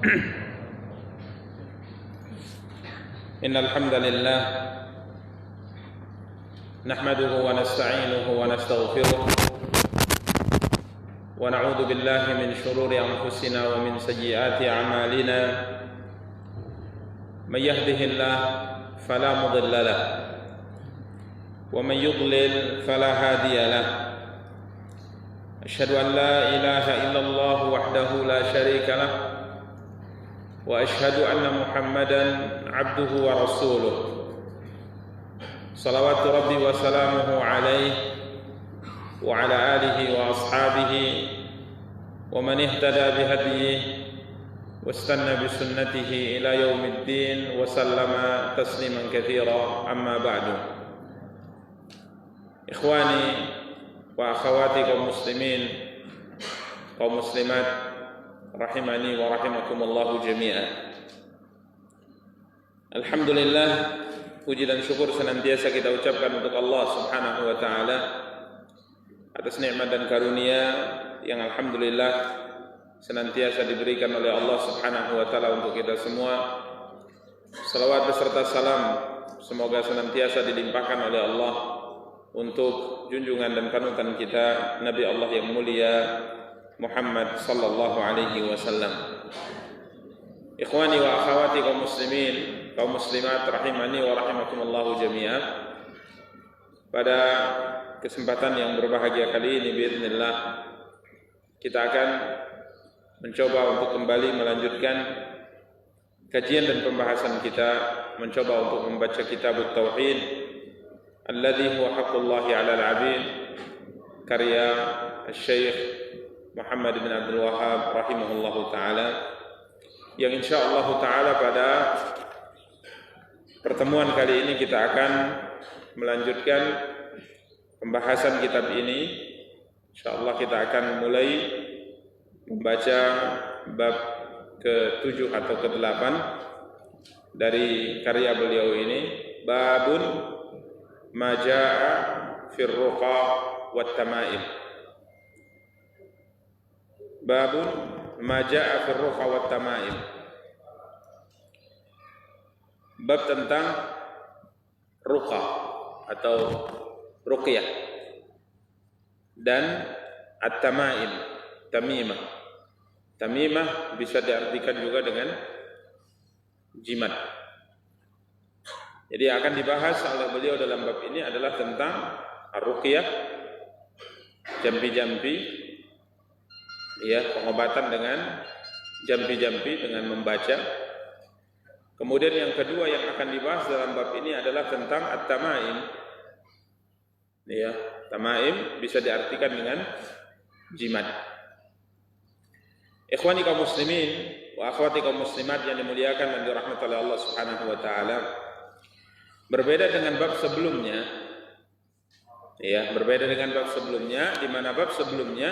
إن الحمد لله نحمده ونستعينه ونستغفره ونعوذ بالله من شرور أنفسنا ومن سيئات أعمالنا من يهده الله فلا مضل له ومن يضلل فلا هادي له أشهد أن لا إله إلا الله وحده لا شريك له وأشهد أن محمدا عبده ورسوله صلوات ربي وسلامه عليه وعلى آله وأصحابه ومن اهتدى بهديه واستنى بسنته إلى يوم الدين وسلم تسليما كثيرا أما بعد إخواني وأخواتي kaum muslimin kaum muslimat rahimani wa rahimakumullahu jami'an. Alhamdulillah, puji dan syukur senantiasa kita ucapkan untuk Allah Subhanahu wa taala atas nikmat dan karunia yang alhamdulillah senantiasa diberikan oleh Allah Subhanahu wa taala untuk kita semua. Salawat beserta salam semoga senantiasa dilimpahkan oleh Allah untuk junjungan dan panutan kita Nabi Allah yang mulia Muhammad sallallahu alaihi wasallam. Ikhwani wa akhwati kaum muslimin, kaum muslimat rahimani wa rahimakumullah jami'an. Pada kesempatan yang berbahagia kali ini biidznillah kita akan mencoba untuk kembali melanjutkan kajian dan pembahasan kita, mencoba untuk membaca kitab Tauhid alladzi huwa haqqullahi 'alal 'abid karya Syekh Muhammad bin Abdul Wahhab rahimahullahu taala, yang insyaallah taala pada pertemuan kali ini kita akan melanjutkan pembahasan kitab ini. Insyaallah kita akan mulai membaca bab ke-7 atau ke-8 dari karya beliau ini, babun ma jaa fir ruqa wat tamaim. Babun ma jaa fir ruqa wat tamaim. Bab tentang ruqa atau ruqyah dan at-tamaim, tamimah. Tamimah bisa diartikan juga dengan jimat. Jadi akan dibahas oleh beliau dalam bab ini adalah tentang ar-ruqyah, jampi-jampi, ya, pengobatan dengan jampi-jampi dengan membaca. Kemudian yang kedua yang akan dibahas dalam bab ini adalah tentang at-tamaim. Ya, tamaim bisa diartikan dengan jimat. Ikhwani kaum muslimin wa akhwati kaum muslimat yang dimuliakan dan dirahmati oleh Allah Subhanahu wa taala. Berbeda dengan bab sebelumnya. Ya, berbeda dengan bab sebelumnya, di mana bab sebelumnya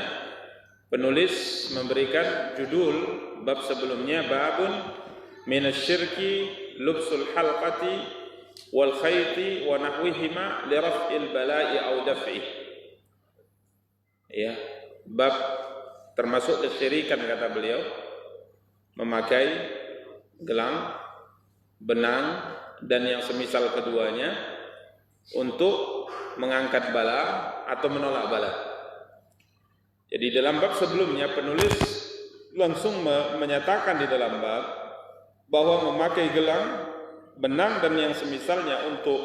penulis memberikan judul bab sebelumnya babun minasyirki lubsul halqati wal khayti wa nahwihima li raf'il bala'i aw daf'i. Ya, bab termasuk kesyirikan kata beliau memakai gelang, benang dan yang semisal keduanya untuk mengangkat bala atau menolak bala. Jadi dalam bab sebelumnya penulis langsung menyatakan di dalam bab bahwa memakai gelang, benang dan yang semisalnya untuk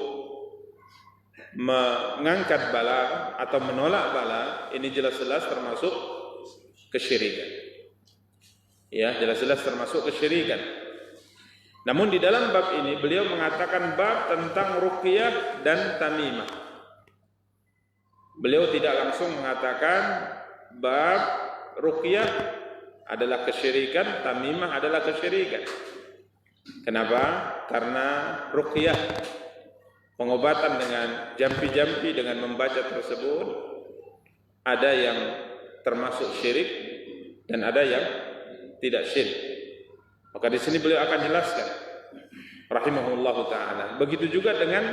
mengangkat bala atau menolak bala ini jelas-jelas termasuk kesyirikan. Ya, jelas-jelas termasuk kesyirikan. Namun di dalam bab ini beliau mengatakan bab tentang ruqyah dan tamimah. Beliau tidak langsung mengatakan bab ruqyah adalah kesyirikan, tamimah adalah kesyirikan. Kenapa? Karena ruqyah, pengobatan dengan jampi-jampi dengan membaca tersebut ada yang termasuk syirik dan ada yang tidak syirik. Maka di sini beliau akan jelaskan rahimahullahu taala. Begitu juga dengan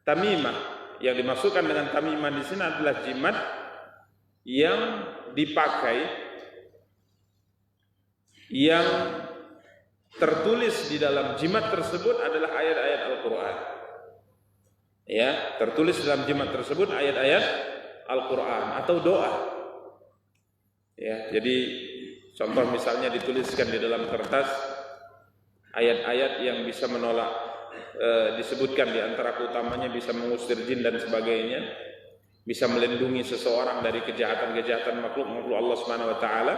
tamimah. Yang dimaksudkan dengan tamimah di sini adalah jimat yang dipakai yang tertulis di dalam jimat tersebut adalah ayat-ayat Al-Quran. Ya, tertulis dalam jimat tersebut ayat-ayat Al-Quran atau doa. Ya, jadi contoh misalnya dituliskan di dalam kertas ayat-ayat yang bisa menolak, disebutkan di antara keutamanya bisa mengusir jin dan sebagainya, bisa melindungi seseorang dari kejahatan-kejahatan makhluk Allah Subhanahu wa taala.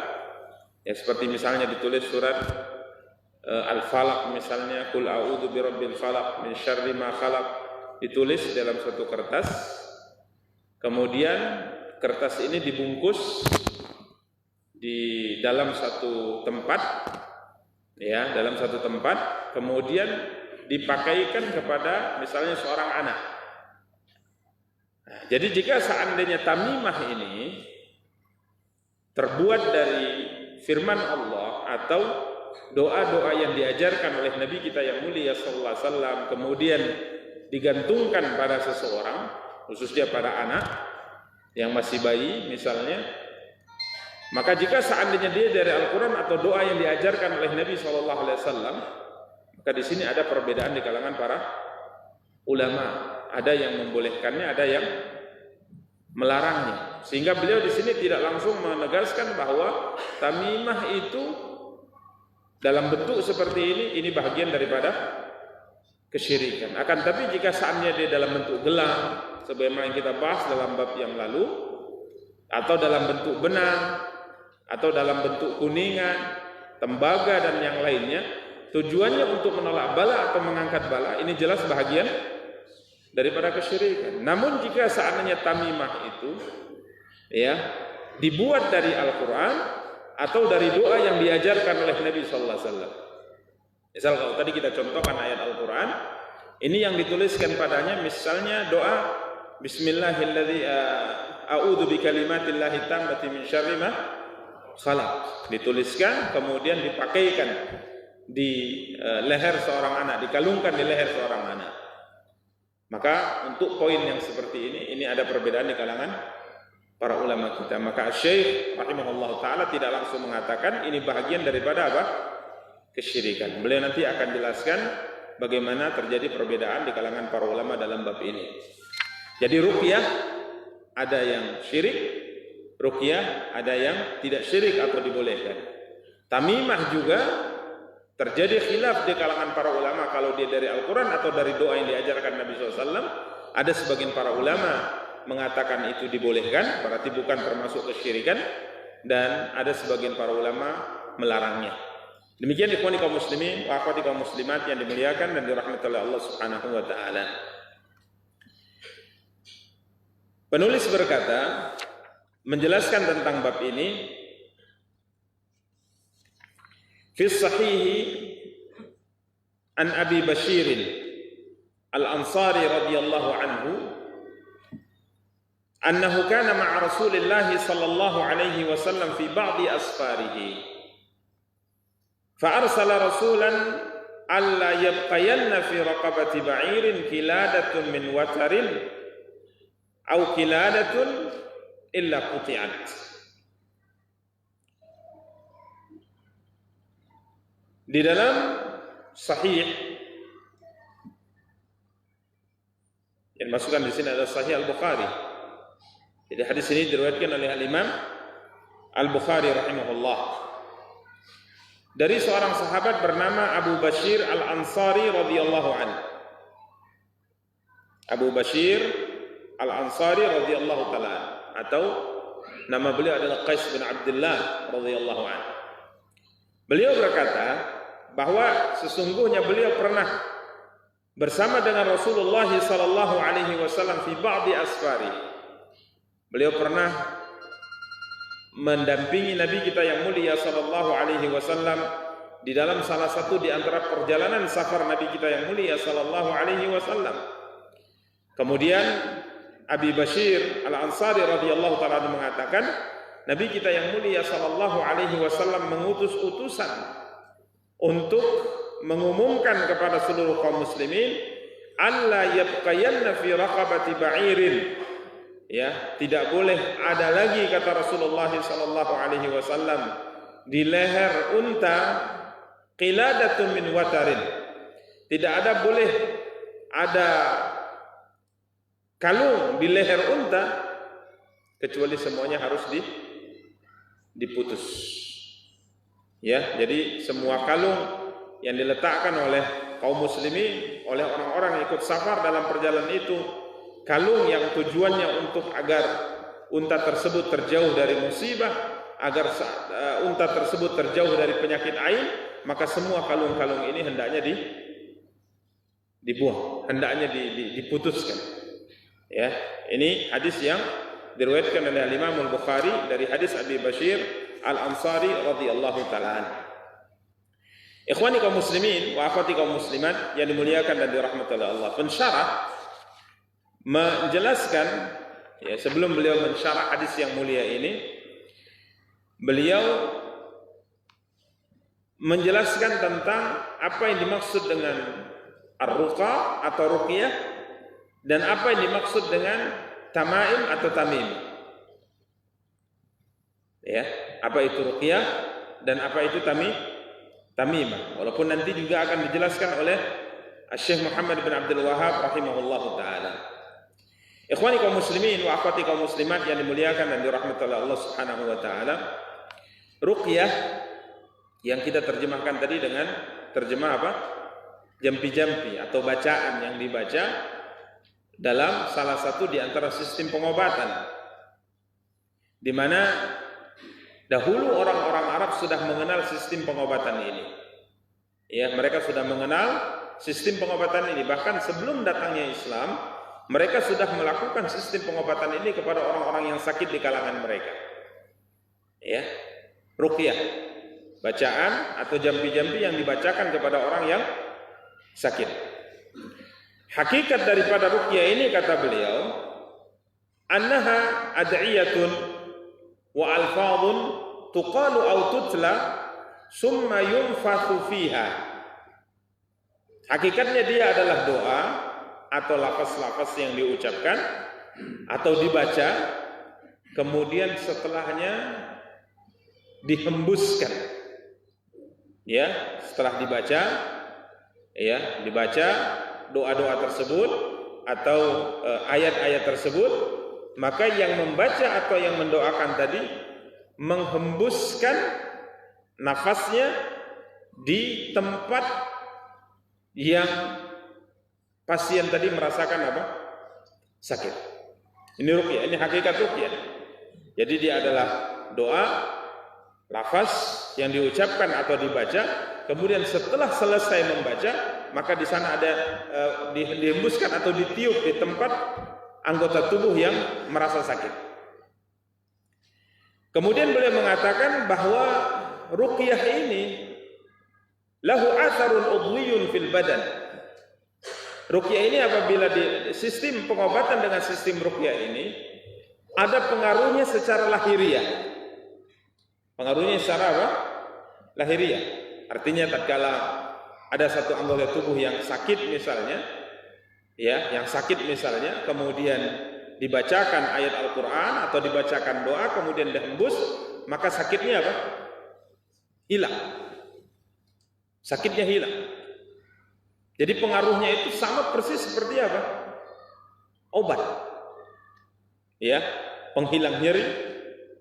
Ya, seperti misalnya ditulis surat Al-Falaq misalnya, Qul a'udzu birabbil falaq min syarri ma khalaq, ditulis dalam suatu kertas. Kemudian kertas ini dibungkus di dalam satu tempat, ya, dalam satu tempat, kemudian dipakaikan kepada misalnya seorang anak. Nah, jadi jika seandainya tamimah ini terbuat dari firman Allah atau doa-doa yang diajarkan oleh Nabi kita yang mulia sallallahu alaihi wasallam, kemudian digantungkan pada seseorang, khususnya pada anak yang masih bayi misalnya, maka jika seandainya dia dari Al-Quran atau doa yang diajarkan oleh Nabi sallallahu alaihi wasallam, maka di sini ada perbedaan di kalangan para ulama. Ada yang membolehkannya, ada yang melarangnya. Sehingga beliau di sini tidak langsung menegaskan bahwa tamimah itu dalam bentuk seperti ini bahagian daripada kesyirikan. Akan tapi jika seandainya dia dalam bentuk gelang, sebagaimana yang kita bahas dalam bab yang lalu, atau dalam bentuk benang, atau dalam bentuk kuningan, tembaga dan yang lainnya, tujuannya untuk menolak bala atau mengangkat bala, ini jelas bahagian daripada kesyirikan. Namun jika seandainya tamimah itu ya dibuat dari Al-Quran atau dari doa yang diajarkan oleh Nabi sallallahu alaihi wasallam. Misal kalau tadi kita contohkan ayat Al-Quran, ini yang dituliskan padanya misalnya doa Bismillahilladzi a'udzu bikalimatillahi tammati min syarri ma khalaq, dituliskan kemudian dipakaikan di leher seorang anak, dikalungkan di leher seorang anak. Maka untuk poin yang seperti ini ada perbedaan di kalangan para ulama kita. Maka Syekh rahimahullah ta'ala tidak langsung mengatakan ini bahagian daripada apa? Kesyirikan. Beliau nanti akan jelaskan bagaimana terjadi perbedaan di kalangan para ulama dalam bab ini. Jadi ruqyah ada yang syirik, ruqyah ada yang tidak syirik atau dibolehkan. Tamimah juga terjadi khilaf di kalangan para ulama kalau dia dari Al-Quran atau dari doa yang diajarkan Nabi SAW. Ada sebagian para ulama mengatakan itu dibolehkan, berarti bukan termasuk kesyirikan, dan ada sebagian para ulama melarangnya. Demikian ikhwani kaum muslimin wa akhwati kaum muslimat yang dimuliakan dan dirahmati oleh Allah Subhanahu wa taala. Penulis berkata, menjelaskan tentang bab ini, fi sahih an Abi Bashir Al-Ansari radhiyallahu anhu annahu kana ma'a Rasulillah sallallahu alaihi wasallam fi ba'di asfarihi fa arsala rasulan alla yabqayanna fi raqabati ba'irin kiladatun min watarin aw kiladatun illa quti'at. Di dalam sahih yang masukkan di sini adalah Sahih Al-Bukhari. Jadi hadis ini diriwayatkan oleh Al-Imam Al-Bukhari rahimahullah dari seorang sahabat bernama Abu Bashir Al-Ansari radhiyallahu anhu. Abu Bashir Al-Ansari radhiyallahu taala atau nama beliau adalah Qais bin Abdullah radhiyallahu anhu. Beliau berkata bahwa sesungguhnya beliau pernah bersama dengan Rasulullah sallallahu alaihi wasallam fi ba'di asfari. Beliau pernah mendampingi Nabi kita yang mulia sallallahu alaihi wasallam di dalam salah satu di antara perjalanan safar Nabi kita yang mulia sallallahu alaihi wasallam. Kemudian Abi Bashir Al-Ansari radhiyallahu taala mengatakan, Nabi kita yang mulia sallallahu alaihi wasallam mengutus utusan untuk mengumumkan kepada seluruh kaum muslimin alla yabqayanna fi raqabati ba'irin, ya, tidak boleh ada lagi kata Rasulullah sallallahu alaihi wasallam di leher unta qiladatun min watarin. Tidak ada boleh ada kalung di leher unta kecuali semuanya harus diputus. Ya, jadi semua kalung yang diletakkan oleh kaum muslimin, oleh orang-orang yang ikut safar dalam perjalanan itu, kalung yang tujuannya untuk agar unta tersebut terjauh dari musibah, agar unta tersebut terjauh dari penyakit ain, maka semua kalung-kalung ini hendaknya dibuang, hendaknya diputuskan. Ya, ini hadis yang diriwayatkan oleh Imam Al-Bukhari dari hadis Abi Bashir Al-Ansari radhiyallahu taala. Ikhwani kaum muslimin wa akhwati kaum muslimat yang dimuliakan dan dirahmati oleh Allah. Pensyarah menjelaskan, ya, sebelum beliau mensyarah hadis yang mulia ini, beliau menjelaskan tentang apa yang dimaksud dengan ar-ruqa atau ruqyah dan apa yang dimaksud dengan tamaim atau tamim. Ya, apa itu ruqyah dan apa itu tamimah. Walaupun nanti juga akan dijelaskan oleh Syekh Muhammad bin Abdul Wahhab rahimahullahu taala. Ikhwani kaum muslimin wa akhwati kaum muslimat yang dimuliakan dan dirahmati oleh Allah Subhanahu wa taala. Ruqyah yang kita terjemahkan tadi dengan terjemah apa? Jampi-jampi atau bacaan yang dibaca dalam salah satu di antara sistem pengobatan, di mana dahulu orang-orang Arab sudah mengenal sistem pengobatan ini. Ya, mereka sudah mengenal sistem pengobatan ini. Bahkan sebelum datangnya Islam, mereka sudah melakukan sistem pengobatan ini kepada orang-orang yang sakit di kalangan mereka. Ya, ruqyah, bacaan atau jampi-jampi yang dibacakan kepada orang yang sakit. Hakikat daripada ruqyah ini, kata beliau, annaha ad'iyatun wa alfadhun tuqalu aw tutla summa yunfathu fiha. Hakikatnya dia adalah doa atau lafaz-lafaz yang diucapkan atau dibaca, kemudian setelahnya dihembuskan. Ya, setelah dibaca, ya, dibaca doa-doa tersebut atau ayat-ayat tersebut, maka yang membaca atau yang mendoakan tadi menghembuskan nafasnya di tempat yang pasien tadi merasakan apa? Sakit. Ini ruqyah, ini hakikat ruqyah. Jadi dia adalah doa, lafaz yang diucapkan atau dibaca, kemudian setelah selesai membaca, maka di sana ada dihembuskan atau ditiup di tempat anggota tubuh yang merasa sakit. Kemudian beliau mengatakan bahwa ruqyah ini lahu atharun udwiyun fil badan. Ruqyah ini apabila di sistem pengobatan dengan sistem ruqyah ini ada pengaruhnya secara lahiriah. Pengaruhnya secara apa? Lahiriah. Artinya tatkala ada satu anggota tubuh yang sakit misalnya, ya, yang sakit misalnya, kemudian dibacakan ayat Al-Quran atau dibacakan doa, kemudian dihembus, maka sakitnya apa? Hilang. Sakitnya hilang. Jadi pengaruhnya itu sama persis seperti apa? Obat. Ya, penghilang nyeri,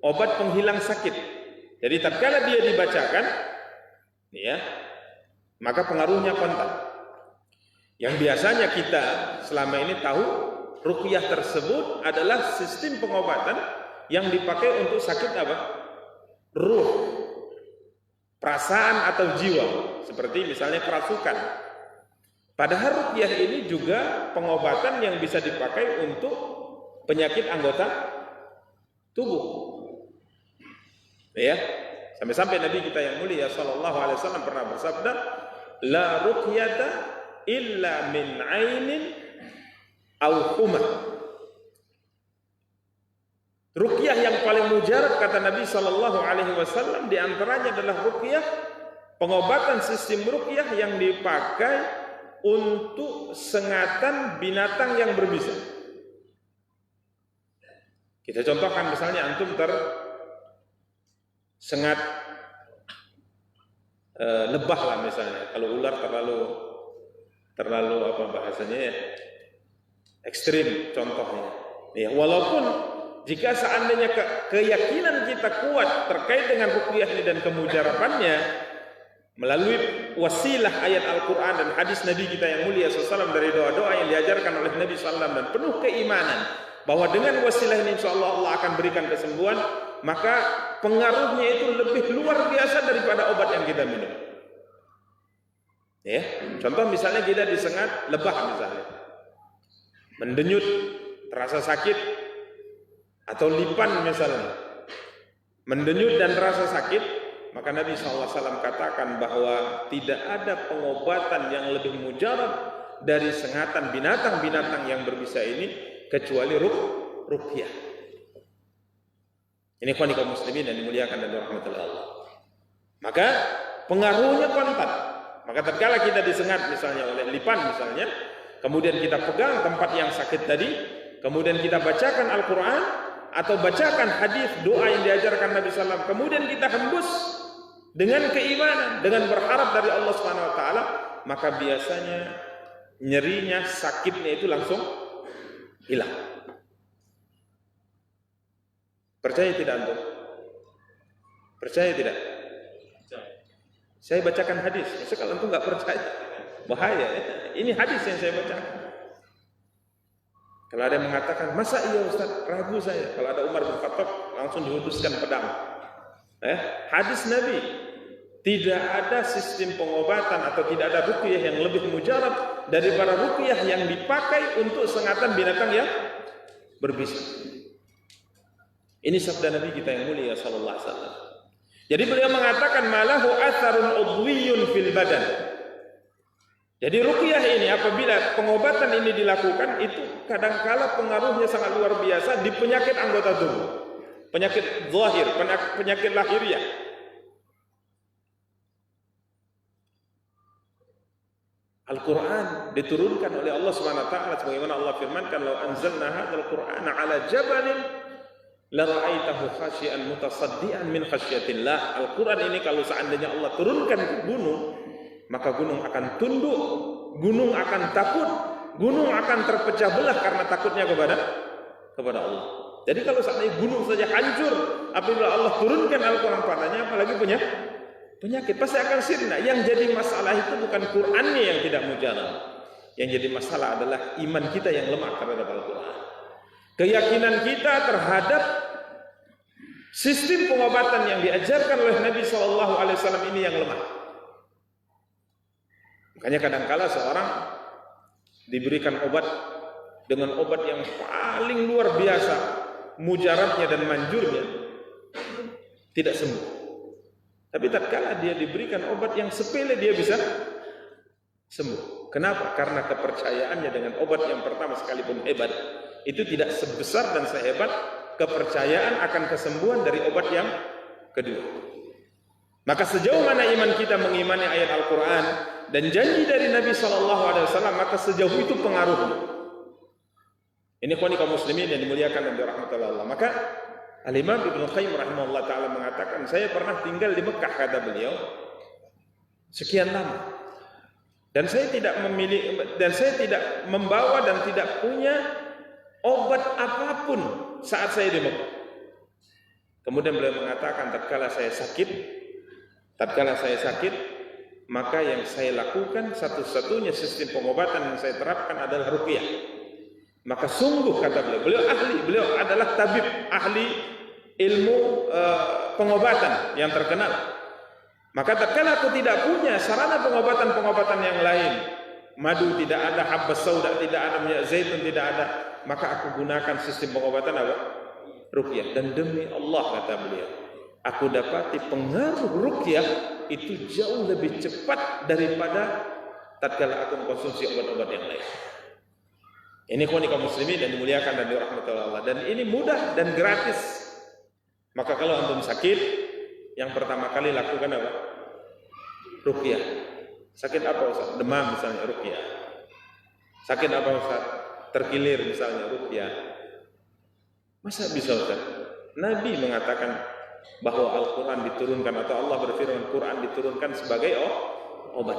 obat penghilang sakit. Jadi tatkala dia dibacakan, ya, maka pengaruhnya kontak. Yang biasanya kita selama ini tahu ruqyah tersebut adalah sistem pengobatan yang dipakai untuk sakit apa? Ruh, perasaan atau jiwa, seperti misalnya kerasukan. Padahal ruqyah ini juga pengobatan yang bisa dipakai untuk penyakit anggota tubuh. Ya, sampai-sampai Nabi kita yang mulia sallallahu alaihi wasallam pernah bersabda, la ruqyata illa min ainin aw humah. Ruqyah yang paling mujarab, kata Nabi sallallahu alaihi wasallam, di antaranya adalah ruqyah, pengobatan sistem ruqyah yang dipakai untuk sengatan binatang yang berbisa. Kita contohkan misalnya antum tersengat lebah lah misalnya. Kalau ular terlalu apa bahasanya ya, ekstrim contohnya. Ya, walaupun jika seandainya keyakinan kita kuat terkait dengan ruqyah ini dan kemujarabannya melalui wasilah ayat Al-Quran dan hadis Nabi kita yang mulia SAW dari doa-doa yang diajarkan oleh Nabi SAW dan penuh keimanan bahwa dengan wasilah ini insyaAllah Allah akan berikan kesembuhan, maka pengaruhnya itu lebih luar biasa daripada obat yang kita minum. Ya, contoh misalnya kita disengat lebah misalnya, mendenyut, terasa sakit, atau lipan misalnya, mendenyut dan terasa sakit, maka Nabi SAW katakan bahwa tidak ada pengobatan yang lebih mujarab dari sengatan binatang-binatang yang berbisa ini kecuali ruqyah. Ini kaum muslimin yang dimuliakan dan dirahmati Allah. Maka pengaruhnya kontan. Maka tatkala kita disengat misalnya oleh lipan misalnya, kemudian kita pegang tempat yang sakit tadi, kemudian kita bacakan Al-Quran atau bacakan hadis doa yang diajarkan Nabi SAW, kemudian kita hembus dengan keimanan, dengan berharap dari Allah Subhanahu Wa Taala, maka biasanya nyerinya, sakitnya itu langsung hilang. Percaya tidak antum? Percaya tidak? Saya bacakan hadis. Masa kalau antum nggak percaya, bahaya. Ini hadis yang saya bacakan. Kalau ada yang mengatakan, masa iya Ustaz, ragu saya. Kalau ada Umar bin Khattab langsung dihuduskan pedang. Hadis Nabi, tidak ada sistem pengobatan atau tidak ada ruqyah yang lebih mujarab daripada ruqyah yang dipakai untuk sengatan binatang yang berbisa. Ini sabda Nabi kita yang mulia sallallahu alaihi wasallam. Jadi beliau mengatakan malahu atharun udwiyun fil badan. Jadi ruqyah ini apabila pengobatan ini dilakukan itu kadangkala pengaruhnya sangat luar biasa di penyakit anggota tubuh. Penyakit zahir, penyakit lahiriah. Al-Quran diturunkan oleh Allah Subhanahu wa taala sebagaimana Allah firmankan, "Law anzalna hadzal Qur'ana 'ala jabalin la ra'aitahu khashi'an mutasaddian min khasyatillah." Al-Quran ini kalau seandainya Allah turunkan ke gunung, maka gunung akan tunduk, gunung akan takut, gunung akan terpecah belah karena takutnya kepada Allah. Jadi kalau seandainya gunung saja hancur apabila Allah turunkan Al-Quran padanya, apalagi penyakit pasti akan sirna. Yang jadi masalah itu bukan Qur'annya yang tidak mujarab. Yang jadi masalah adalah iman kita yang lemah terhadap Al-Quran. Keyakinan kita terhadap sistem pengobatan yang diajarkan oleh Nabi SAW ini yang lemah. Makanya kadangkala seorang diberikan obat dengan obat yang paling luar biasa, mujarabnya dan manjurnya, tidak sembuh. Tapi tatkala dia diberikan obat yang sepele dia bisa sembuh. Kenapa? Karena kepercayaannya dengan obat yang pertama sekalipun hebat, itu tidak sebesar dan sehebat kepercayaan akan kesembuhan dari obat yang kedua. Maka sejauh mana iman kita mengimani ayat Al-Quran dan janji dari Nabi SAW, maka sejauh itu pengaruhnya. Ini kaum muslimin yang dimuliakan dan dirahmati Allah. Maka Al-Imam Ibnu Qayyim rahimahullah ta'ala mengatakan, saya pernah tinggal di Mekah, kata beliau, sekian lama. Dan saya tidak membawa dan tidak punya obat apapun saat saya di Mekah. Kemudian beliau mengatakan, tatkala saya sakit, maka yang saya lakukan satu-satunya sistem pengobatan yang saya terapkan adalah ruqyah. Maka sungguh, kata beliau adalah tabib, ahli ilmu pengobatan yang terkenal. Maka tatkala aku tidak punya sarana pengobatan yang lain, madu tidak ada, habbas sauda tidak ada, minyak zaitun tidak ada, maka aku gunakan sistem pengobatan apa? Ruqyah. Dan demi Allah, kata beliau, aku dapati pengaruh ruqyah itu jauh lebih cepat daripada tatkala aku mengkonsumsi obat-obat yang lain. Ini kaum muslimin dan dimuliakan dan dirahmati Allah. Dan ini mudah dan gratis. Maka kalau antum sakit, yang pertama kali lakukan apa? Ruqyah. Sakit apa Ustaz? Demam misalnya, ruqyah. Sakit apa Ustaz? Terkilir misalnya, ruqyah. Masa bisa Ustaz? Nabi mengatakan, bahwa Al-Quran diturunkan atau Allah berfirman Quran diturunkan sebagai obat.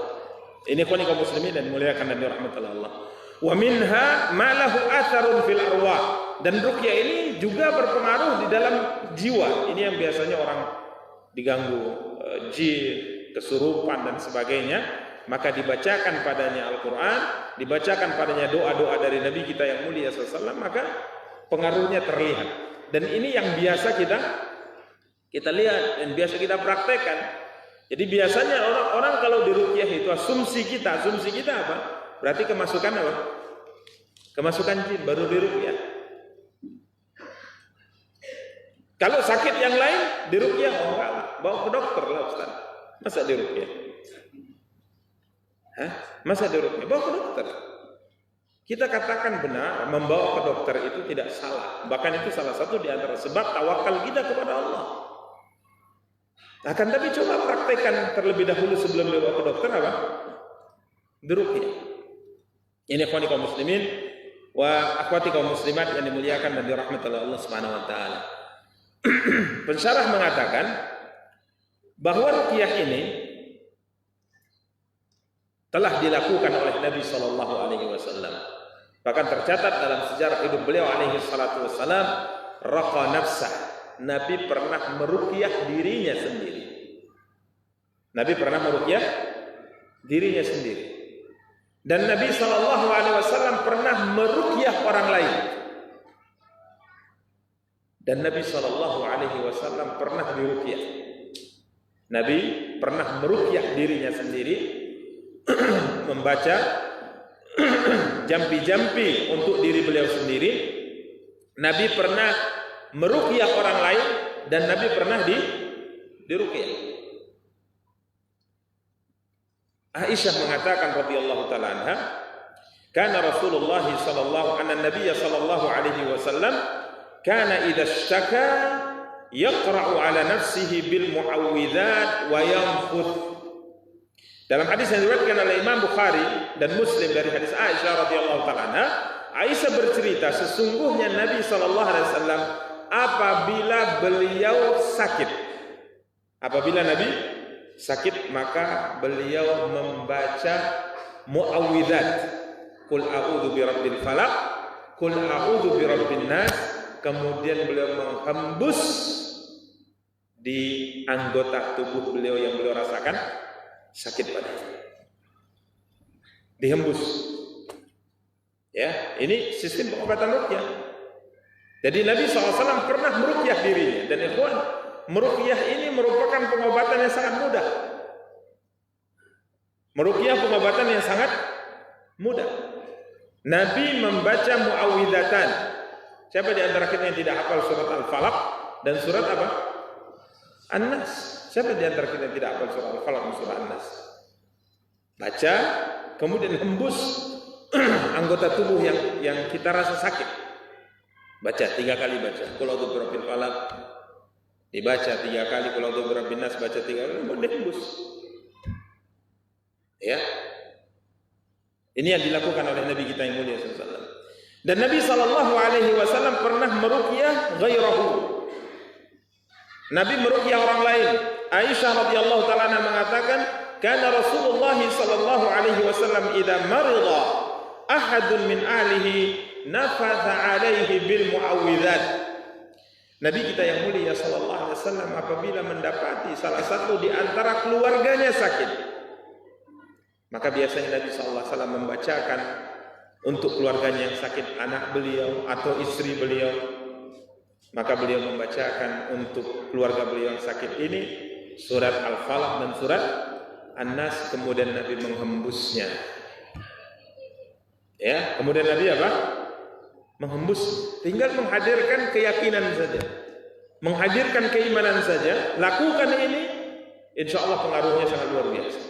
Ini kaum muslimin dan muliakan dan dirahmati Allah. Wa minha ma lahu atharun fil arwah, dan ruqyah ini juga berpengaruh di dalam jiwa. Ini yang biasanya orang diganggu jin, kesurupan dan sebagainya, maka dibacakan padanya Al-Quran, dibacakan padanya doa-doa dari Nabi kita yang mulia SAW, maka pengaruhnya terlihat. Dan ini yang biasa kita lihat dan biasa kita praktekkan. Jadi biasanya orang kalau diruqyah itu asumsi kita apa? Berarti kemasukan apa? Kemasukan jin baru diruqyah. Kalau sakit yang lain diruqyah, enggak, bawa ke dokter lah Ustaz. Masa diruqyah? Masa diruqyah? Bawa ke dokter. Kita katakan benar, membawa ke dokter itu tidak salah. Bahkan itu salah satu di antara sebab tawakal kita kepada Allah. Akan tapi coba praktekkan terlebih dahulu sebelum dibawa ke dokter apa? Diruqyah. Ini ikhwani kaum muslimin wa akhwati kaum muslimat yang dimuliakan dan dirahmati oleh Allah Subhanahu wa taala. Pensyarah mengatakan bahwa ruqyah ini telah dilakukan oleh Nabi sallallahu alaihi wasallam. Bahkan tercatat dalam sejarah hidup beliau alaihi salatu wassalam, raqa nafsah. Nabi pernah meruqyah dirinya sendiri. Nabi pernah meruqyah dirinya sendiri. Dan Nabi sallallahu alaihi wasallam pernah meruqyah orang lain. Dan Nabi sallallahu alaihi wasallam pernah diruqyah. Nabi pernah meruqyah dirinya sendiri, membaca jampi-jampi untuk diri beliau sendiri. Nabi pernah meruqyah orang lain dan Nabi pernah diruqyah. Aisyah mengatakan radhiyallahu taala anha, kana Rasulullah sallallahu alaihi wasallam kana idza ishtaka yaqra'u ala nafsihi bil mu'awwidzat wa yanfuth. Dalam hadis yang diriwayatkan oleh Imam Bukhari dan Muslim dari hadis Aisyah radhiyallahu taala anha, Aisyah bercerita sesungguhnya Nabi sallallahu alaihi wasallam apabila beliau sakit, apabila Nabi sakit maka beliau membaca mu'awwidzat, qul a'udzu birabbil falaq, qul a'udzu birabbin nas, kemudian beliau menghembus di anggota tubuh beliau yang beliau rasakan sakit padanya. Dihembus. Ya, ini sistem pengobatan ruqyah. Jadi Nabi SAW pernah meruqyah dirinya. Dan ikhwan, meruqyah ini merupakan pengobatan yang sangat mudah. Meruqyah pengobatan yang sangat mudah. Nabi membaca mu'awwidzatan. Siapa di antara kita yang tidak hafal surat Al-Falaq dan surat apa? An-Nas. Siapa di antara kita yang tidak hafal surat Al-Falaq dan surat An-Nas? Baca, kemudian hembus anggota tubuh yang kita rasa sakit. Baca 3 kali baca. Qul a'udzu birabbil falaq. Dibaca 3 kali. Qul a'udzu birabbin nas, baca 3 kali, kemudian hembus. Ya. Ini yang dilakukan oleh Nabi kita yang mulia sallallahu alaihi wasallam. Dan Nabi sallallahu alaihi wasallam pernah meruqyah ghairahu. Nabi meruqyah orang lain. Aisyah radhiyallahu taala anha mengatakan, "Kana Rasulullah sallallahu alaihi wasallam idza marida ahadun min ahlihi nafatha alaihi bil mu'awwidzat." Nabi kita yang mulia sallallahu alaihi wasallam apabila mendapati salah satu di antara keluarganya sakit, maka biasanya Nabi sallallahu alaihi wasallam membacakan untuk keluarganya yang sakit, anak beliau atau istri beliau, maka beliau membacakan untuk keluarga beliau yang sakit ini surat Al-Falaq dan surat An-Nas, kemudian Nabi menghembusnya. Ya, kemudian Nabi apa? Menghembus, tinggal menghadirkan keyakinan saja, menghadirkan keimanan saja, lakukan ini, insya Allah pengaruhnya sangat luar biasa.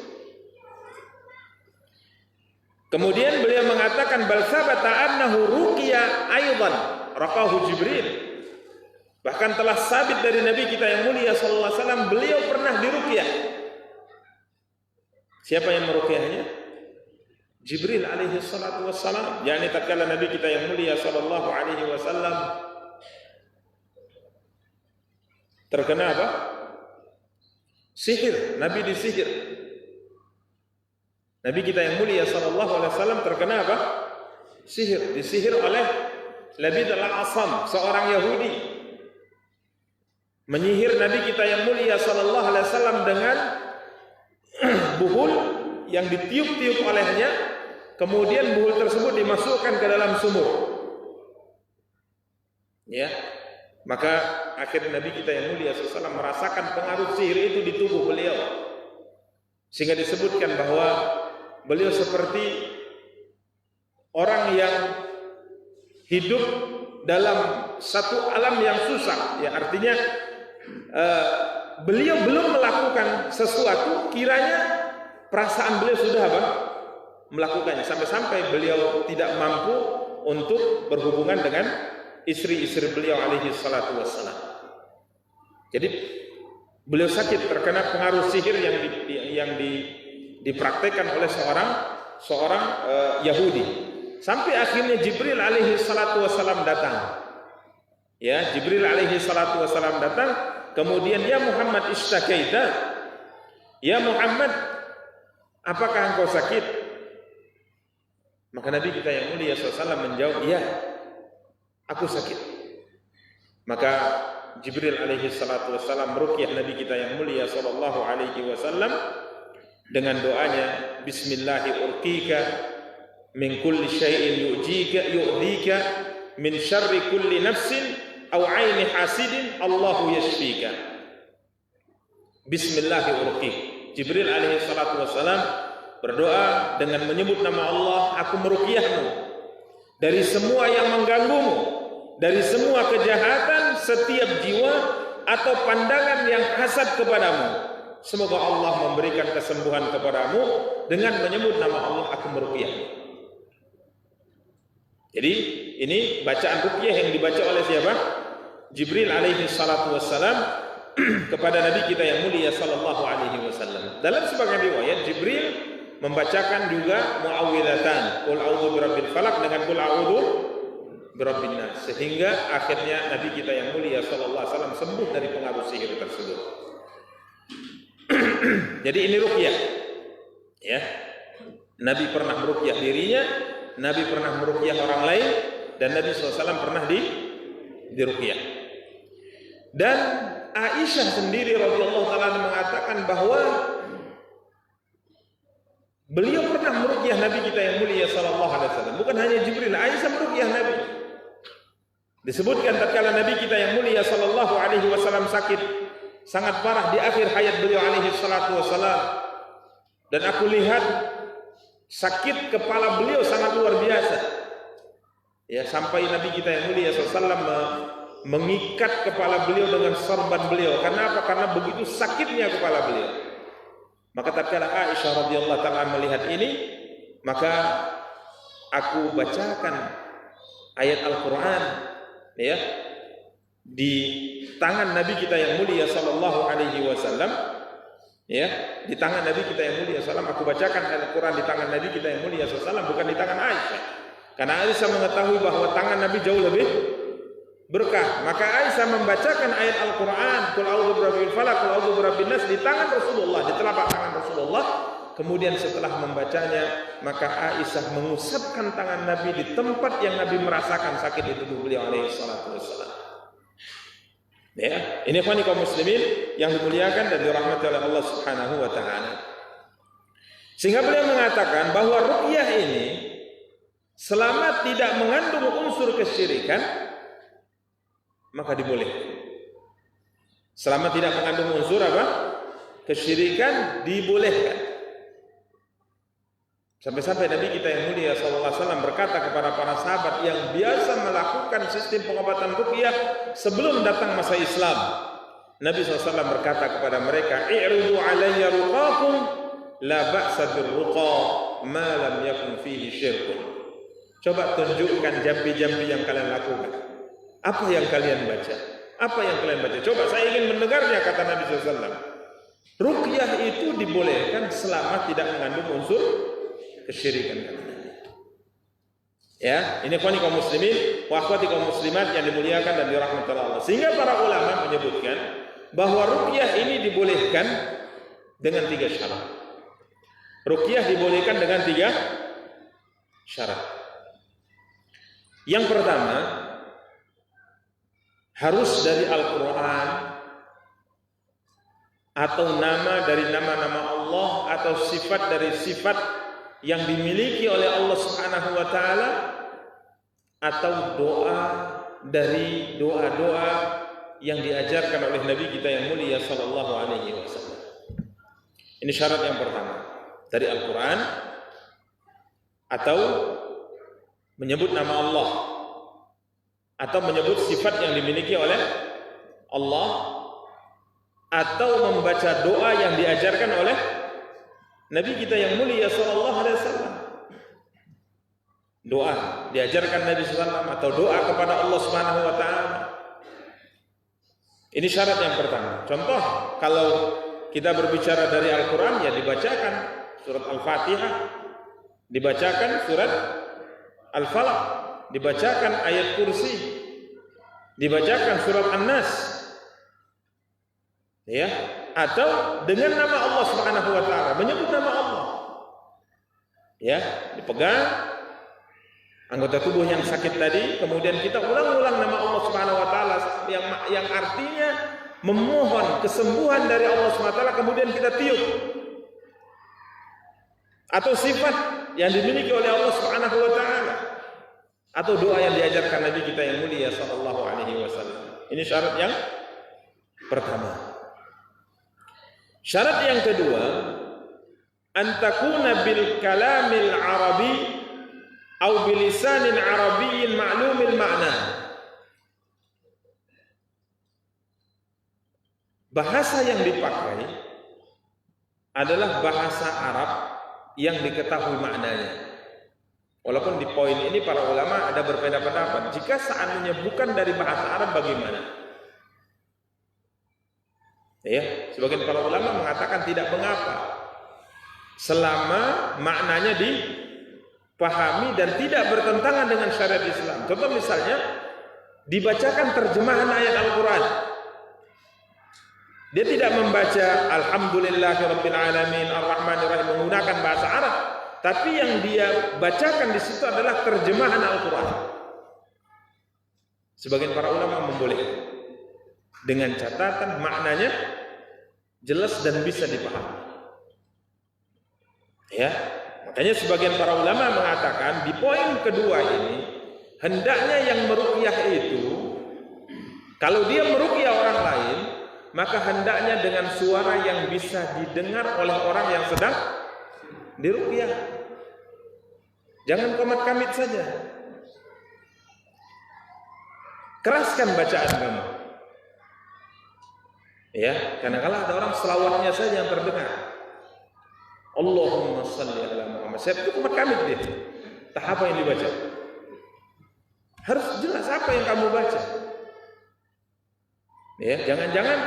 Kemudian beliau mengatakan bal sabata annahu ruqiya aidan raqahu Jibril. Bahkan telah sabit dari Nabi kita yang mulia sallallahu alaihi wasallam beliau pernah diruqyah. Siapa yang meruqyahnya? Jibril alaihi salatu wassalam. yakni tatkala Nabi kita yang mulia sallallahu alaihi wasallam terkena apa? Sihir. Nabi disihir. Nabi kita yang mulia sallallahu alaihi wasallam terkena apa? Sihir. Disihir oleh Labid al-Asam, seorang Yahudi. Menyihir Nabi kita yang mulia sallallahu alaihi wasallam dengan buhul yang ditiup-tiup olehnya, kemudian buhul tersebut dimasukkan ke dalam sumur. Ya. Maka akhirnya Nabi kita yang mulia sallallahu alaihi wasallam merasakan pengaruh sihir itu di tubuh beliau. Sehingga disebutkan bahwa beliau seperti orang yang hidup dalam satu alam yang susah. Ya, artinya beliau belum melakukan sesuatu, kiranya perasaan beliau sudah apa? Melakukannya. Sampai-sampai beliau tidak mampu untuk berhubungan dengan istri-istri beliau alaihi salatu wassalam. Jadi beliau sakit terkena pengaruh sihir yang dipraktekkan oleh seorang Yahudi. Sampai akhirnya Jibril alaihi salatu wassalam datang. Ya, Jibril alaihi salatu wassalam datang, kemudian, ya Muhammad istakaita. Ya Muhammad, apakah engkau sakit? Maka Nabi kita yang mulia SAW menjawab, iya, aku sakit. Maka Jibril alaihi salatu wassalam meruqyah Nabi kita yang mulia sallallahu alaihi wasallam dengan doanya, Bismillahi urqika min kulli syai'in yu'dhika min syarri kulli nafsin aw 'aini hasidin Allahu yashfika. Bismillahi urqik. Jibril alaihi salatu wassalam berdoa dengan menyebut nama Allah, aku meruqyahmu dari semua yang mengganggumu, dari semua kejahatan setiap jiwa atau pandangan yang hasad kepadamu. Semoga Allah memberikan kesembuhan kepadamu dengan menyebut nama Allah, aku meruqyahmu. Jadi ini bacaan ruqyah yang dibaca oleh siapa? Jibril alaihi salatu wassalam kepada Nabi kita yang mulia sallallahu alaihi wasallam. Dalam sebagian riwayat Jibril membacakan juga muawwidatan, qul a'udzu birabbil falaq dengan qul a'udzu birabbin nas, sehingga akhirnya Nabi kita yang mulia sallallahu alaihi wasallam sembuh dari pengaruh sihir tersebut. Jadi ini ruqyah. Ya. Nabi pernah meruqyah dirinya, Nabi pernah meruqyah orang lain, dan Nabi SAW pernah diruqyah. Dan Aisyah sendiri radhiyallahu taala mengatakan bahwa beliau pernah meruqyah Nabi kita yang mulia sallallahu alaihi wasallam. Bukan hanya Jibril, Aisyah meruqyah Nabi. Disebutkan tatkala Nabi kita yang mulia sallallahu alaihi wasallam sakit sangat parah di akhir hayat beliau alaihi salatu wasallam, dan aku lihat sakit kepala beliau sangat luar biasa. Ya, sampai Nabi kita yang mulia sallallahu mengikat kepala beliau dengan sorban beliau. Karena apa? Karena begitu sakitnya kepala beliau. Maka tatkala Aisyah radhiyallahu taala melihat ini, maka aku bacakan ayat Al-Qur'an, ya, di tangan Nabi kita yang mulia sallallahu alaihi wasallam. Ya, di tangan Nabi kita yang mulia sallallahu, aku bacakan ayat Al-Qur'an di tangan Nabi kita yang mulia sallallahu, bukan di tangan Aisyah. Karena Aisyah mengetahui bahwa tangan Nabi jauh lebih berkah. Maka Aisyah membacakan ayat Al-Qur'an, qul a'udzu birabbil falaq, qul a'udzu birabbin nas, di tangan Rasulullah, di telapak tangan Rasulullah. Kemudian setelah membacanya, maka Aisyah mengusapkan tangan Nabi di tempat yang Nabi merasakan sakit di tubuh beliau alaihi salatu wassalam. Ya, ini ikhwani kaum muslimin yang dimuliakan dan dirahmati oleh Allah Subhanahu wa taala. Sehingga beliau mengatakan bahwa ruqyah ini selama tidak mengandung unsur kesyirikan maka dibolehkan. Selama tidak mengandung unsur apa? Kesyirikan dibolehkan. Sampai-sampai Nabi kita yang mulia sallallahu alaihi wasallam berkata kepada para sahabat yang biasa melakukan sistem pengobatan ruqyah sebelum datang masa Islam. Nabi SAW berkata kepada mereka, "I'rudu 'alayya ruqakum la ba'sa birruqa ma lam yakun fihi syirkun." Coba tunjukkan jampi-jampi yang kalian lakukan. Apa yang kalian baca? Apa yang kalian baca? Coba saya ingin mendengarnya, kata Nabi SAW. Ruqyah itu dibolehkan selama tidak mengandung unsur kesyirikan. Ya, ini ikhwani kaum muslimin wa akhwati kaum muslimat yang dimuliakan dan dirahmati Allah. Sehingga para ulama menyebutkan bahwa ruqyah ini dibolehkan dengan 3 syarat. Ruqyah dibolehkan dengan 3 syarat. Yang pertama, harus dari Al-Quran atau nama dari nama-nama Allah atau sifat dari sifat yang dimiliki oleh Allah Subhanahu wa taala, atau doa dari doa-doa yang diajarkan oleh Nabi kita yang mulia sallallahu alaihi wasallam. Ini syarat yang pertama, dari Al-Quran atau menyebut nama Allah atau menyebut sifat yang dimiliki oleh Allah atau membaca doa yang diajarkan oleh Nabi kita yang mulia sallallahu alaihi wasallam. Doa diajarkan Nabi SAW atau doa kepada Allah Subhanahu wa taala. Ini syarat yang pertama. Contoh, kalau kita berbicara dari Al-Quran, ya dibacakan surat Al-Fatihah, dibacakan surat Al-Falaq, dibacakan ayat kursi, dibacakan surat An-Nas, ya, atau dengan nama Allah Subhanahu wa taala, menyebut nama Allah, ya, dipegang anggota tubuh yang sakit tadi, kemudian kita ulang-ulang nama Allah Subhanahu wa taala yang artinya memohon kesembuhan dari Allah Subhanahu wa taala, kemudian kita tiup. Atau sifat yang dimiliki oleh Allah Subhanahu wa taala, atau doa yang diajarkan Nabi kita yang mulia sallallahu alaihi wasallam. Ini syarat yang pertama. Syarat yang kedua, antakuna bil kalamil arabi atau bilisanin arabiyyin ma'lumil ma'na. Bahasa yang dipakai adalah bahasa Arab yang diketahui maknanya. Walaupun di poin ini para ulama ada berbeda pendapat. Jika seandainya bukan dari bahasa Arab, bagaimana? Ya, sebagian para ulama mengatakan tidak mengapa, selama maknanya dipahami dan tidak bertentangan dengan syariat Islam. Contoh misalnya, dibacakan terjemahan ayat Al-Quran. Dia tidak membaca Alhamdulillahirabbil alamin Ar-Rahmanir-Rahim menggunakan bahasa Arab, tapi yang dia bacakan di situ adalah terjemahan Al-Quran. Sebagian para ulama membolehkan dengan catatan maknanya jelas dan bisa dipahami. Ya, makanya sebagian para ulama mengatakan di poin kedua ini hendaknya yang meruqyah itu, kalau dia meruqyah orang lain, maka hendaknya dengan suara yang bisa didengar oleh orang yang sedang diruqyah. Jangan komat-kamit saja. Keraskan bacaan kamu. Ya, karena kalau ada orang selawatnya saja yang terdengar. Allahumma shalli ala Muhammad. Saya itu komat-kamit dia. Tahap apa yang dibaca? Harus jelas apa yang kamu baca. Ya, jangan-jangan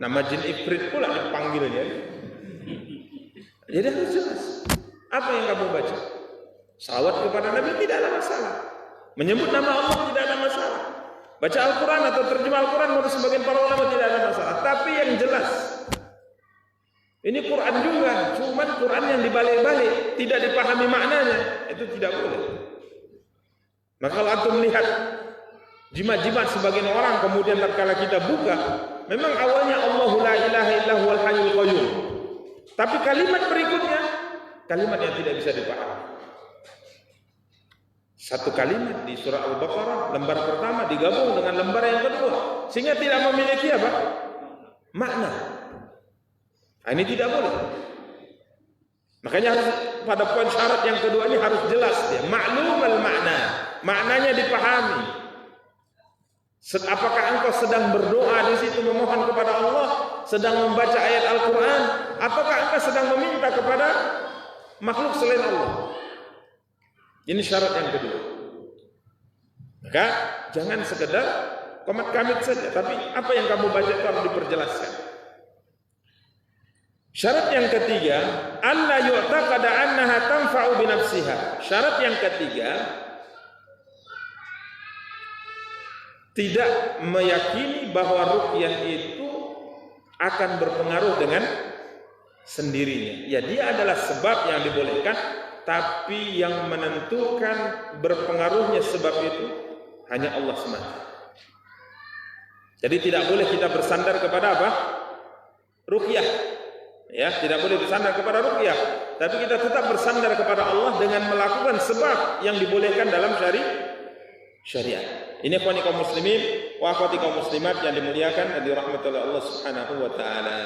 nama jin ifrit pula dipanggilnya. Jadi harus jelas apa yang kamu baca. Salawat kepada Nabi tidak ada masalah. Menyebut nama Allah tidak ada masalah. Baca Al-Quran atau terjemah Al-Quran menurut sebagian para ulama tidak ada masalah. Tapi yang jelas, ini Quran juga, cuman Quran yang dibalik-balik, tidak dipahami maknanya, itu tidak boleh. Maka kalau antum melihat jimat-jimat sebagian orang, kemudian tatkala kita buka, memang awalnya Allahu la ilaha illa huwal hayyul qayyum. Tapi kalimat berikutnya, kalimat yang tidak bisa dipahami. Satu kalimat di surah Al-Baqarah lembar pertama digabung dengan lembar yang kedua, sehingga tidak memiliki apa? Makna. Nah, ini tidak boleh. Makanya harus pada poin syarat yang kedua ini harus jelas ya, ma'lumal makna. Maknanya dipahami. Apakah engkau sedang berdoa di situ memohon kepada Allah, sedang membaca ayat Al-Quran, ataukah engkau sedang meminta kepada makhluk selain Allah? Ini syarat yang kedua. Maka jangan sekedar komat-kamit saja, tapi apa yang kamu baca itu harus diperjelaskan. Syarat yang ketiga, alla yu'taqada annaha tanfa'u bi nafsiha. Syarat yang ketiga, tidak meyakini bahwa ruqyah itu akan berpengaruh dengan sendirinya. Ya, dia adalah sebab yang dibolehkan, tapi yang menentukan berpengaruhnya sebab itu hanya Allah semata. Jadi tidak boleh kita bersandar kepada apa? Ruqyah. Ya, tidak boleh bersandar kepada ruqyah, tapi kita tetap bersandar kepada Allah dengan melakukan sebab yang dibolehkan dalam syariat. Ini ikhwani kaum muslimin wa akhwati kaum muslimat yang dimuliakan dan dirahmati oleh Allah Subhanahu wa taala.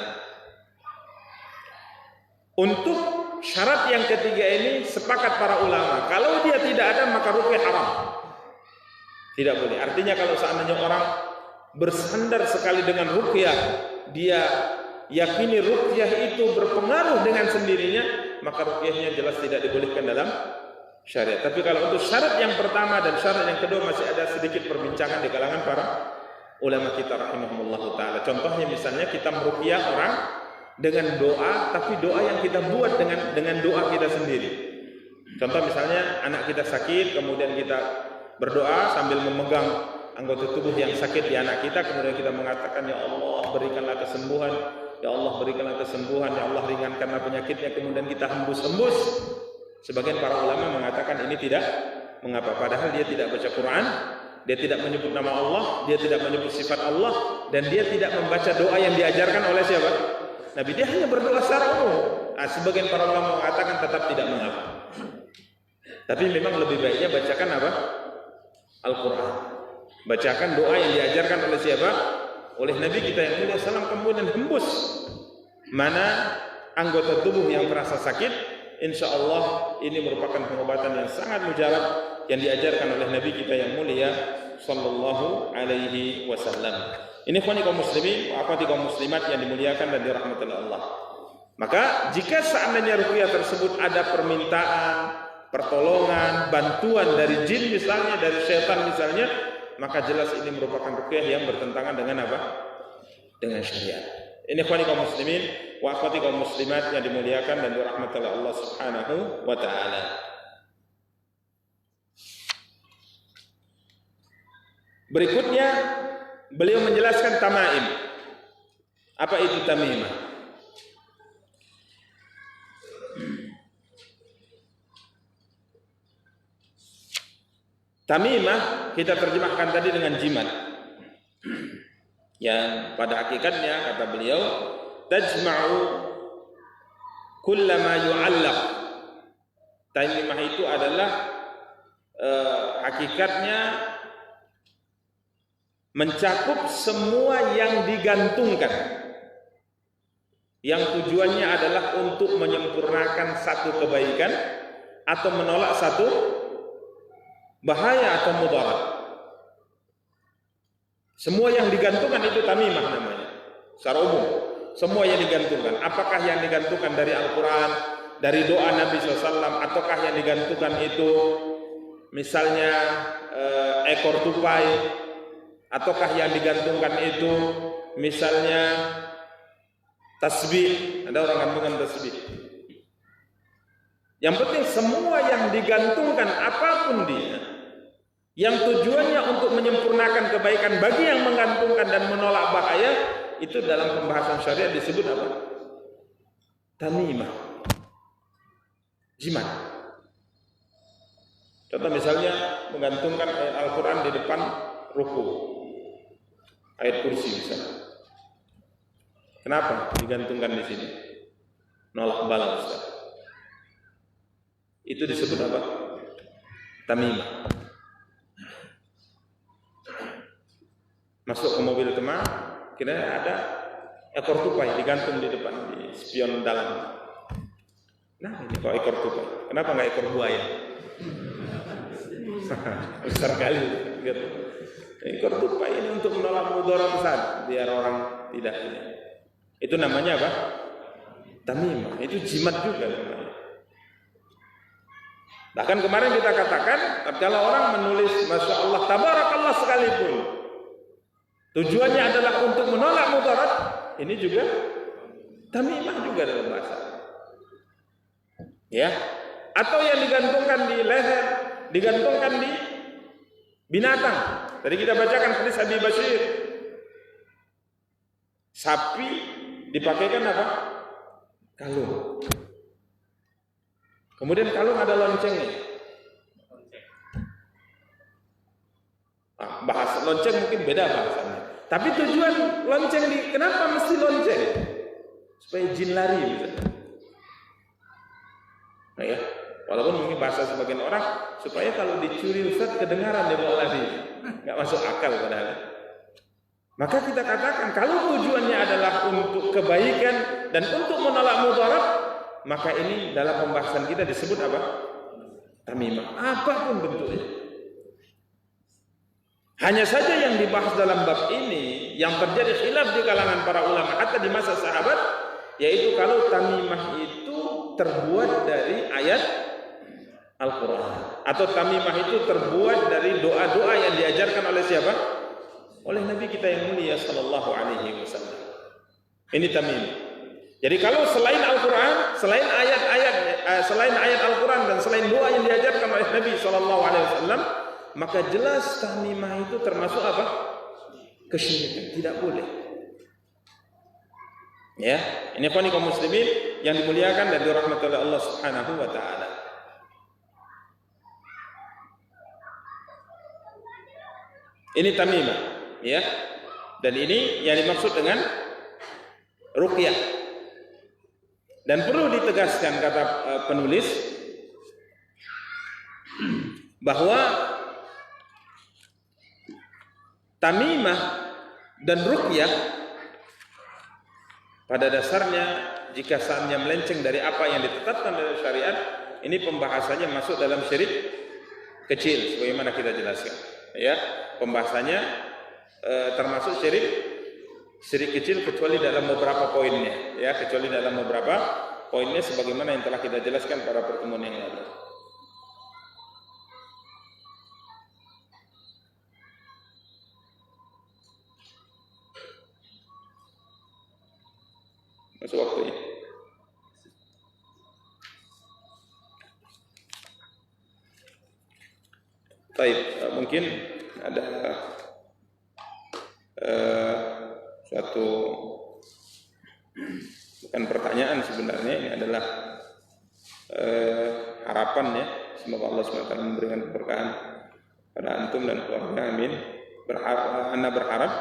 Untuk syarat yang ketiga ini sepakat para ulama, kalau dia tidak ada maka ruqyah haram. Tidak boleh. Artinya kalau seandainya orang bersandar sekali dengan ruqyah, dia yakini ruqyah itu berpengaruh dengan sendirinya, maka ruqyahnya jelas tidak dibolehkan dalam syariat. Tapi kalau untuk syarat yang pertama dan syarat yang kedua masih ada sedikit perbincangan di kalangan para ulama kita rahimahumullah taala. Contohnya misalnya kita meruqyah orang dengan doa, tapi doa yang kita buat dengan doa kita sendiri. Contoh misalnya anak kita sakit, kemudian kita berdoa sambil memegang anggota tubuh yang sakit di anak kita, kemudian kita mengatakan, ya Allah berikanlah kesembuhan, ya Allah berikanlah kesembuhan, ya Allah ringankanlah penyakitnya, kemudian kita hembus-hembus. Sebagian para ulama mengatakan ini tidak mengapa, padahal dia tidak baca Quran, dia tidak menyebut nama Allah, dia tidak menyebut sifat Allah, dan dia tidak membaca doa yang diajarkan oleh siapa? Nabi. Dia hanya berdoa secara umum. Nah, sebagian para ulama mengatakan tetap tidak mengapa, tapi memang lebih baiknya bacakan apa? Al-Quran. Bacakan doa yang diajarkan oleh siapa? Oleh Nabi kita yang mulia salam, kemudian hembus mana anggota tubuh yang terasa sakit. Insya Allah ini merupakan pengobatan yang sangat mujarab yang diajarkan oleh Nabi kita yang mulia sallallahu alaihi wasallam. Ini ikhwani kaum muslimin wa akhwati kaum muslimat yang dimuliakan dan dirahmati oleh Allah. Maka jika seandainya ruqyah tersebut ada permintaan, pertolongan, bantuan dari jin misalnya, dari syaitan misalnya, maka jelas ini merupakan ruqyah yang bertentangan dengan apa? Dengan syariat. Ini ikhwani kaum muslimin wa akhwati kaum muslimat yang dimuliakan dan dirahmati oleh Allah Subhanahu wa taala. Berikutnya beliau menjelaskan tamaim. Apa itu tamimah? Tamimah kita terjemahkan tadi dengan jimat, yang pada hakikatnya kata beliau tajma'u kullama yu'allaq. Tamimah itu adalah hakikatnya mencakup semua yang digantungkan, yang tujuannya adalah untuk menyempurnakan satu kebaikan atau menolak satu bahaya atau mudarat. Semua yang digantungkan itu tamimah namanya secara umum. Semua yang digantungkan, apakah yang digantungkan dari Al-Quran, dari doa Nabi SAW, ataukah yang digantungkan itu misalnya ekor tupai, ataukah yang digantungkan itu misalnya tasbih. Ada orang gantungkan tasbih. Yang penting semua yang digantungkan apapun dia, yang tujuannya untuk menyempurnakan kebaikan bagi yang menggantungkan dan menolak bahaya, itu dalam pembahasan syariat disebut apa? Tamimah, jimat. Contoh misalnya menggantungkan ayat Al-Quran di depan ruku, ayat kursi misalnya. Kenapa digantungkan di sini? Nolak bala, Ustaz. Itu disebut apa? Tamimah. Masuk ke mobil teman, kira ada ekor tupai digantung di depan, di spion dalam. Nah, ini kok ekor tupai. Kenapa nggak ekor buaya? Besar kali gitu. Ekor tupai ini untuk menolak mudarat besar, biar orang tidak ini. Itu namanya apa? Tamimah. Itu jimat juga namanya. Bahkan kemarin kita katakan, kalau orang menulis Masya Allah, Tabarakallah sekalipun, tujuannya adalah untuk menolak mudarat, ini juga tamimah juga dalam bahasa. Ya, atau yang digantungkan di leher, digantungkan di binatang. Tadi kita bacakan hadis Abi Bashir, sapi dipakaikan apa? Kalung. Kemudian kalung ada loncengnya. Bahasa lonceng mungkin beda bahasanya. Tapi tujuan lonceng kenapa mesti lonceng? Supaya jin lari misalnya. Nah ya, walaupun mungkin bahasa sebagian orang supaya kalau dicuri Ustaz kedengaran dia bawa lari. Nggak masuk akal padahal. Maka kita katakan kalau tujuannya adalah untuk kebaikan dan untuk menolak mudarat, maka ini dalam pembahasan kita disebut apa? Tamimah. Apapun bentuknya. Hanya saja yang dibahas dalam bab ini yang terjadi khilaf di kalangan para ulama hatta di masa sahabat, yaitu kalau tamimah itu terbuat dari ayat Al-Quran atau tamimah itu terbuat dari doa-doa yang diajarkan oleh siapa? Oleh Nabi kita yang mulia sallallahu alaihi wasallam. Ini tamimah. Jadi kalau selain Al-Quran, selain ayat Al-Quran dan selain doa yang diajarkan oleh Nabi sallallahu alaihi wasallam, maka jelas tamimah itu termasuk apa? Kesyirikan, tidak boleh. Ya, ini kaum muslimin yang dimuliakan dan dirahmati oleh Allah Subhanahu wa taala. Ini tamimah, ya. Dan ini yang dimaksud dengan ruqyah. Dan perlu ditegaskan kata penulis bahwa tamimah dan ruqyah pada dasarnya jika saatnya melenceng dari apa yang ditetapkan oleh syariat, ini pembahasannya masuk dalam syirik kecil sebagaimana kita jelaskan. Ya, pembahasannya termasuk syirik kecil kecuali dalam beberapa poinnya, ya, kecuali dalam beberapa poinnya sebagaimana yang telah kita jelaskan pada pertemuan yang lalu. Masuk waktunya. Baik, mungkin ada suatu bukan pertanyaan sebenarnya, ini adalah harapan ya, semoga Allah SWT memberikan keberkahan pada antum dan keluarga, amin. Anda berharap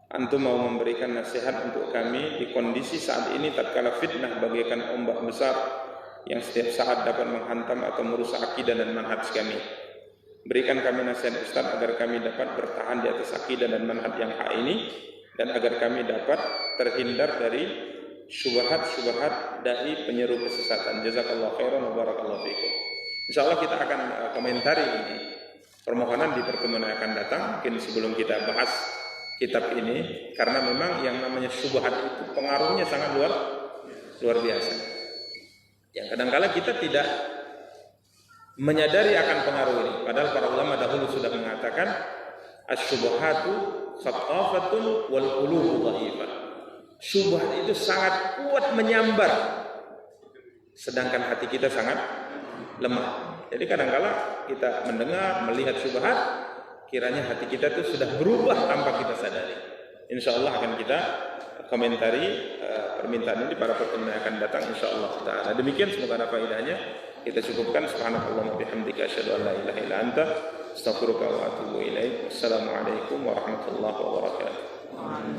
antum mau memberikan nasihat untuk kami di kondisi saat ini tatkala fitnah bagaikan ombak besar yang setiap saat dapat menghantam atau merusak akidah dan manhaj kami. Berikan kami nasihat Ustaz agar kami dapat bertahan di atas akidah dan manhaj yang hak ini, dan agar kami dapat terhindar dari syubhat-syubhat dai penyeru kesesatan. Jazakallahu khairan wa barakallahu fikum. Insyaallah kita akan komentari ini permohonan di pertemuan yang akan datang, mungkin sebelum kita bahas kitab ini, karena memang yang namanya syubhat itu pengaruhnya sangat luar biasa. Yang kadang-kala kita tidak menyadari akan pengaruh ini. Padahal para ulama dahulu sudah mengatakan asy-syubhatu thaqafatun wal qulubu dhaifah. Syubhat itu sangat kuat menyambar, sedangkan hati kita sangat lemah. Jadi kadang-kala kita mendengar, melihat syubhat, kiranya hati kita itu sudah berubah tanpa kita sadari. Insyaallah akan kita komentari permintaan ini pada pertemuan yang akan datang insyaallah taala. Demikian, semoga ada faedahnya. Kita cukupkan. Subhanallah wa bihamdika asyhadu an la ilaha illa anta astaghfiruka wa atubu ilaik. Wassalamualaikum warahmatullahi wabarakatuh.